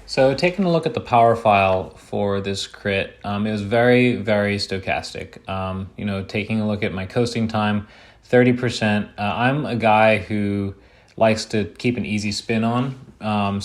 So taking a look at the power file for this crit, it was very, very stochastic. Taking a look at my coasting time, 30%. I'm a guy who likes to keep an easy spin on. I'm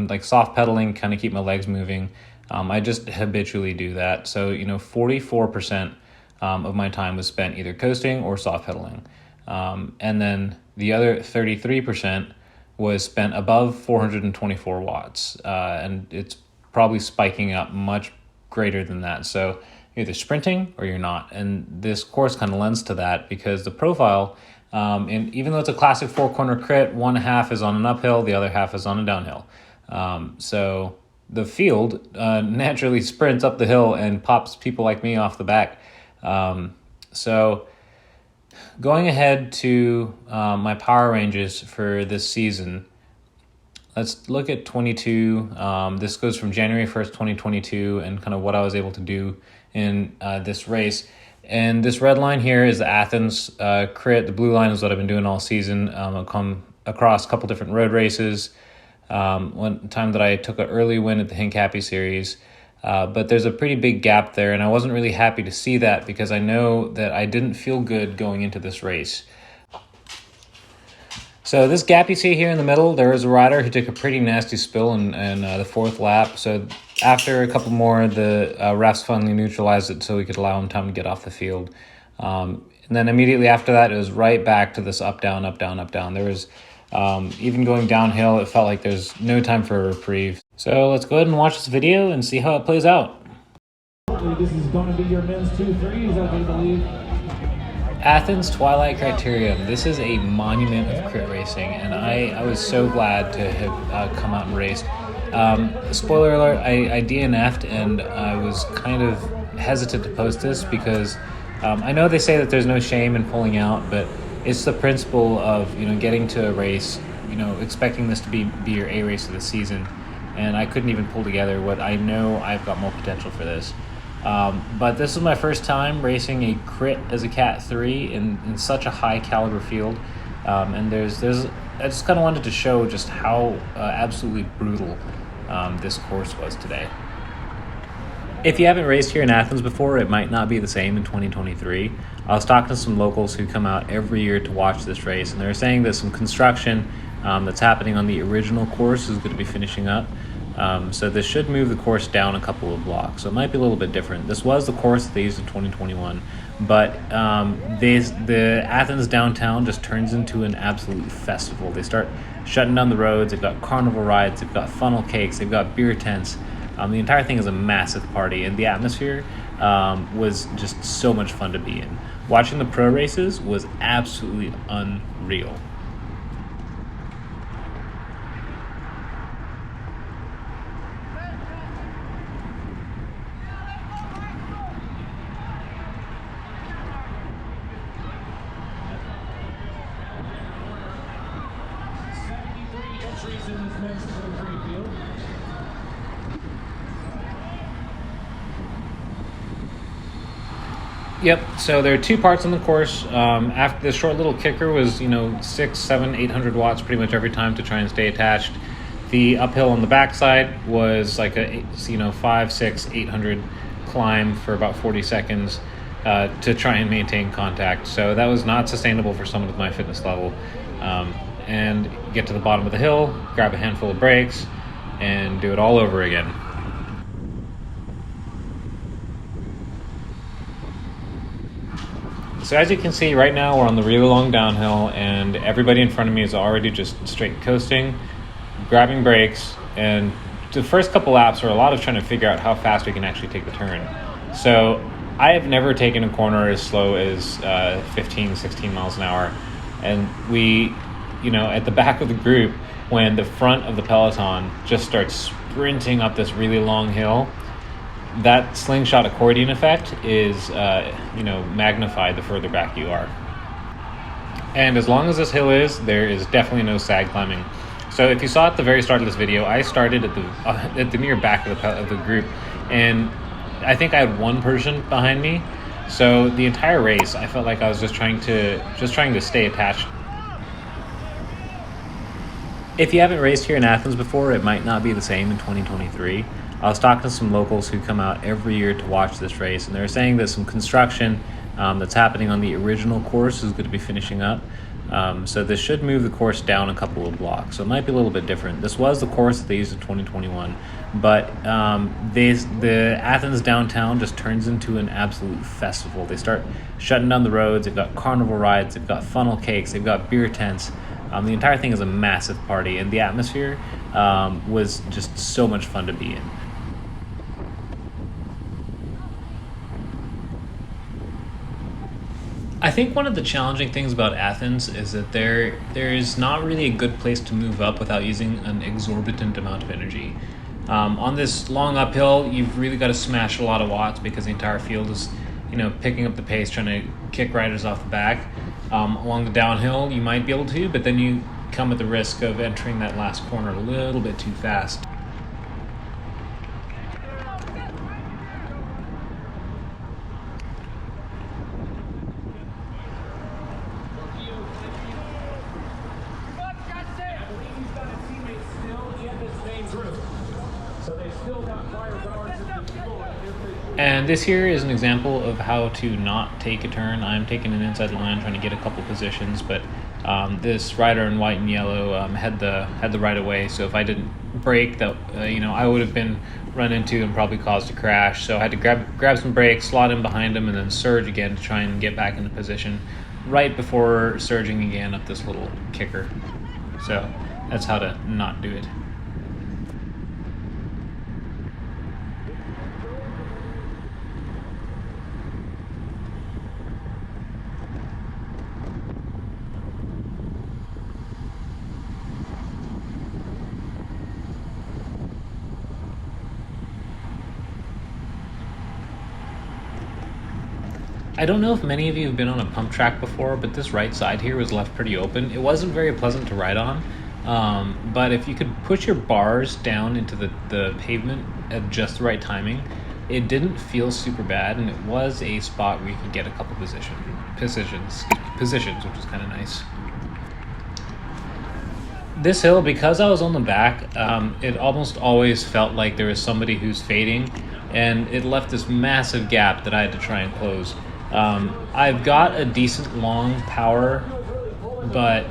like soft pedaling, kind of keep my legs moving. I just habitually do that. So, 44% of my time was spent either coasting or soft pedaling. And then the other 33% was spent above 424 watts. And it's probably spiking up much greater than that. So you're either sprinting or you're not. And this course kind of lends to that because the profile, and even though it's a classic four corner crit, one half is on an uphill, the other half is on a downhill. So the field naturally sprints up the hill and pops people like me off the back. So going ahead to my power ranges for this season, let's look at 22. This goes from January 1st, 2022, and kind of what I was able to do in this race. And this red line here is the Athens crit. The blue line is what I've been doing all season. I've come across a couple different road races. One time that I took an early win at the Hincapie Series. But there's a pretty big gap there, and I wasn't really happy to see that because I know that I didn't feel good going into this race. So this gap you see here in the middle, there was a rider who took a pretty nasty spill in the fourth lap. So after a couple more, the refs finally neutralized it so we could allow him time to get off the field. And then immediately after that, it was right back to this up, down, up, down, up, down. There was even going downhill, it felt like there's no time for a reprieve. So let's go ahead and watch this video and see how it plays out. This is going to be your men's 2-3s, I believe. Athens Twilight Criterium. This is a monument of crit racing, and I was so glad to have come out and raced. Spoiler alert, I DNF'd, and I was kind of hesitant to post this because I know they say that there's no shame in pulling out, but it's the principle of getting to a race, expecting this to be your A race of the season, and I couldn't even pull together what I know I've got more potential for this. But this is my first time racing a crit as a Cat 3 in such a high caliber field, and I just kind of wanted to show just how absolutely brutal this course was today. If you haven't raced here in Athens before, it might not be the same in 2023. I was talking to some locals who come out every year to watch this race, and they're saying that some construction that's happening on the original course is going to be finishing up. So this should move the course down a couple of blocks. So it might be a little bit different. This was the course that they used in 2021, but the Athens downtown just turns into an absolute festival. They start shutting down the roads. They've got carnival rides. They've got funnel cakes. They've got beer tents. The entire thing is a massive party, and the atmosphere was just so much fun to be in. Watching the pro races was absolutely unreal. Yep, so there are two parts on the course. After the short little kicker was, 6, 7, 800 watts pretty much every time to try and stay attached. The uphill on the backside was like a 5, 6, 800 climb for about 40 seconds to try and maintain contact. So that was not sustainable for someone with my fitness level. And get to the bottom of the hill, grab a handful of brakes, and do it all over again. So as you can see, right now we're on the really long downhill, and everybody in front of me is already just straight coasting, grabbing brakes, and the first couple laps are a lot of trying to figure out how fast we can actually take the turn. So I have never taken a corner as slow as 15, 16 miles an hour, and we, at the back of the group, when the front of the peloton just starts sprinting up this really long hill, that slingshot accordion effect is, magnified the further back you are. And as long as this hill there is definitely no sag climbing. So if you saw at the very start of this video, I started at the near back of the group, and I think I had one person behind me. So the entire race, I felt like I was just trying to stay attached. If you haven't raced here in Athens before, it might not be the same in 2023. I was talking to some locals who come out every year to watch this race, and they're saying that some construction that's happening on the original course is going to be finishing up. So this should move the course down a couple of blocks. So it might be a little bit different. This was the course that they used in 2021, but the Athens downtown just turns into an absolute festival. They start shutting down the roads. They've got carnival rides. They've got funnel cakes. They've got beer tents. The entire thing is a massive party, and the atmosphere was just so much fun to be in. I think one of the challenging things about Athens is that there is not really a good place to move up without using an exorbitant amount of energy. On this long uphill, you've really got to smash a lot of watts because the entire field is, picking up the pace, trying to kick riders off the back. Along the downhill, you might be able to, but then you come at the risk of entering that last corner a little bit too fast. And this here is an example of how to not take a turn. I'm taking an inside line, trying to get a couple positions, but this rider in white and yellow had the right of way. So if I didn't brake, that I would have been run into and probably caused a crash. So I had to grab some brakes, slot in behind him, and then surge again to try and get back into position right before surging again up this little kicker. So that's how to not do it. I don't know if many of you have been on a pump track before, but this right side here was left pretty open. It wasn't very pleasant to ride on, but if you could push your bars down into the pavement at just the right timing, it didn't feel super bad, and it was a spot where you could get a couple positions, which was kind of nice. This hill, because I was on the back, it almost always felt like there was somebody who's fading, and it left this massive gap that I had to try and close. I've got a decent long power, but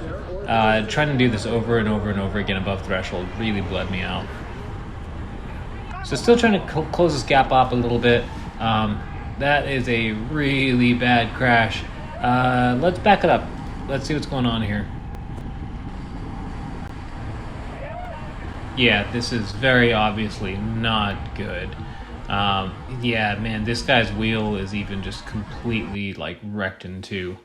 trying to do this over and over and over again above threshold really bled me out. So still trying to close this gap up a little bit. That is a really bad crash. Let's back it up. Let's see what's going on here. Yeah, this is very obviously not good. Yeah, man, this guy's wheel is even just completely wrecked in two.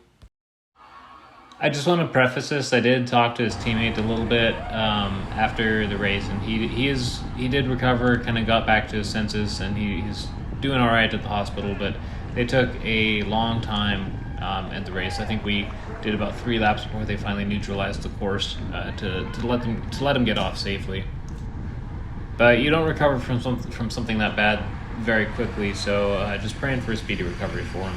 I just want to preface this. I did talk to his teammate a little bit after the race, and he did recover, kind of got back to his senses, and he's doing all right at the hospital. But they took a long time at the race. I think we did about 3 laps before they finally neutralized the course to let him get off safely. But you don't recover from something that bad very quickly, so just praying for a speedy recovery for him.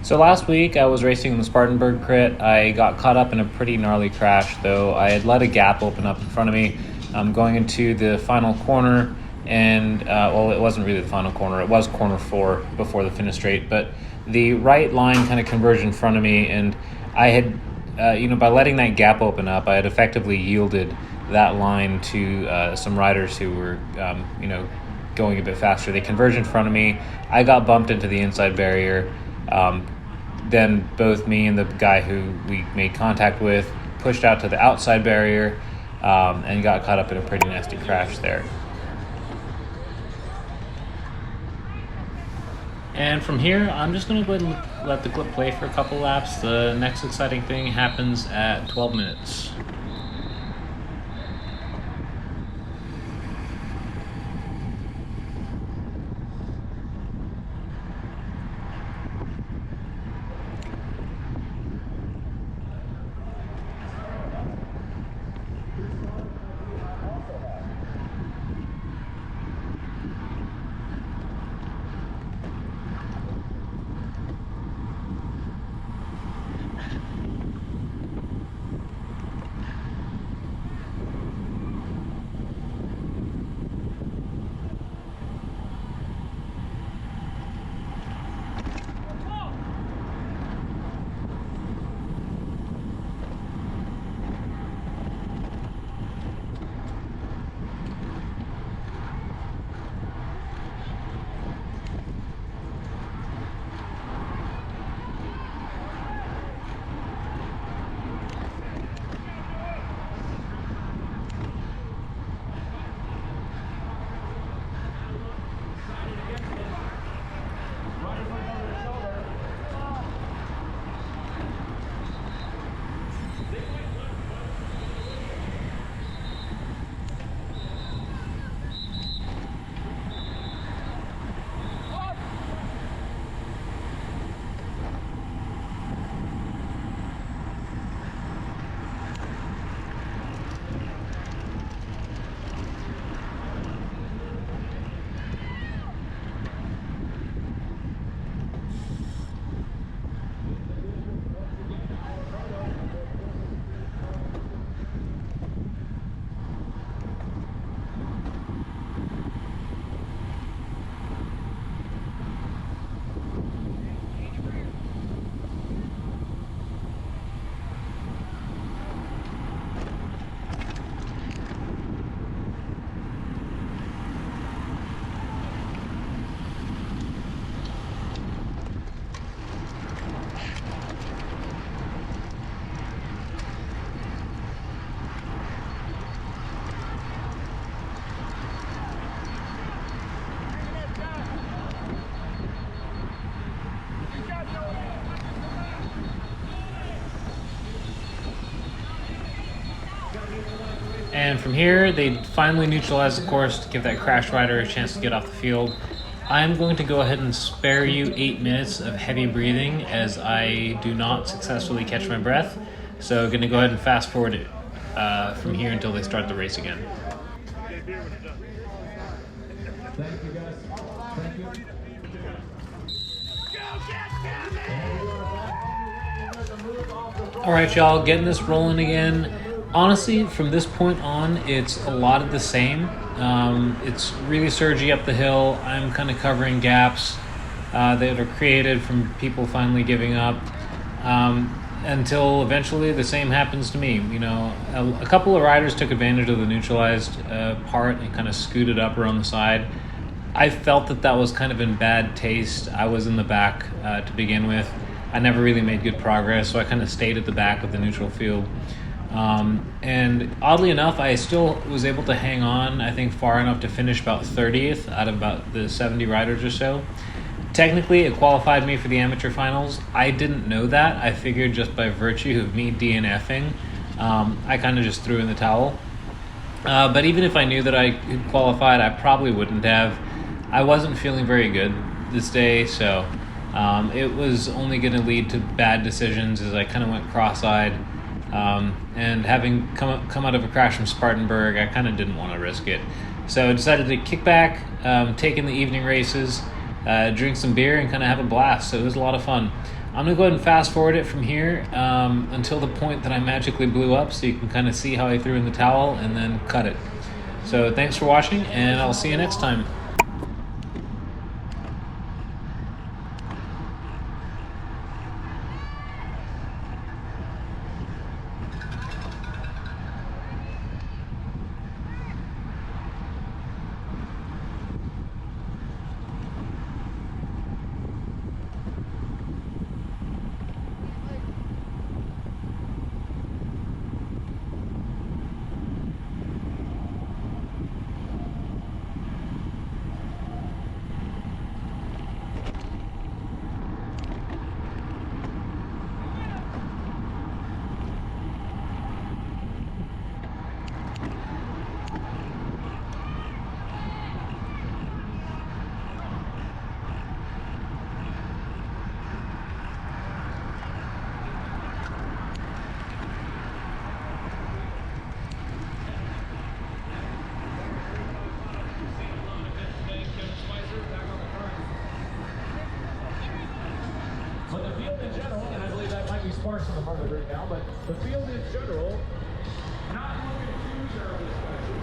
So last week I was racing in the Spartanburg crit. I got caught up in a pretty gnarly crash, though. I had let a gap open up in front of me going into the final corner, and it wasn't really the final corner. It was corner 4 before the finish straight, but the right line kind of converged in front of me, and I had, by letting that gap open up, I had effectively yielded that line to some riders who were, going a bit faster. They converged in front of me. I got bumped into the inside barrier. Then both me and the guy who we made contact with pushed out to the outside barrier and got caught up in a pretty nasty crash there. And from here, I'm just going to go ahead and let the clip play for a couple laps. The next exciting thing happens at 12 minutes. And from here, they finally neutralize the course to give that crash rider a chance to get off the field. I'm going to go ahead and spare you 8 minutes of heavy breathing as I do not successfully catch my breath. So I'm going to go ahead and fast forward it from here until they start the race again. Thank you, guys. Thank you. All right, y'all, getting this rolling again. Honestly, from this point on, it's a lot of the same. It's really surgy up the hill. I'm kind of covering gaps that are created from people finally giving up until eventually the same happens to me. You know, a couple of riders took advantage of the neutralized part and kind of scooted up around the side. I felt that was kind of in bad taste. I was in the back to begin with. I never really made good progress, so I kind of stayed at the back of the neutral field. And oddly enough, I still was able to hang on, I think, far enough to finish about 30th out of about the 70 riders or so. Technically, it qualified me for the amateur finals. I didn't know that. I figured just by virtue of me DNFing, I kind of just threw in the towel. But even if I knew that I had qualified, I probably wouldn't have. I wasn't feeling very good this day, so it was only going to lead to bad decisions as I kind of went cross-eyed. And having come out of a crash from Spartanburg, I kind of didn't want to risk it. So I decided to kick back, take in the evening races, drink some beer, and kind of have a blast. So it was a lot of fun. I'm going to go ahead and fast forward it from here until the point that I magically blew up, so you can kind of see how I threw in the towel and then cut it. So thanks for watching, and I'll see you next time. But the field in general, and I believe that might be sparse in the market right now, but the field in general, not looking too terribly special.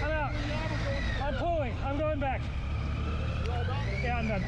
I'm out. I'm pulling. I'm going back. Yeah, I'm done.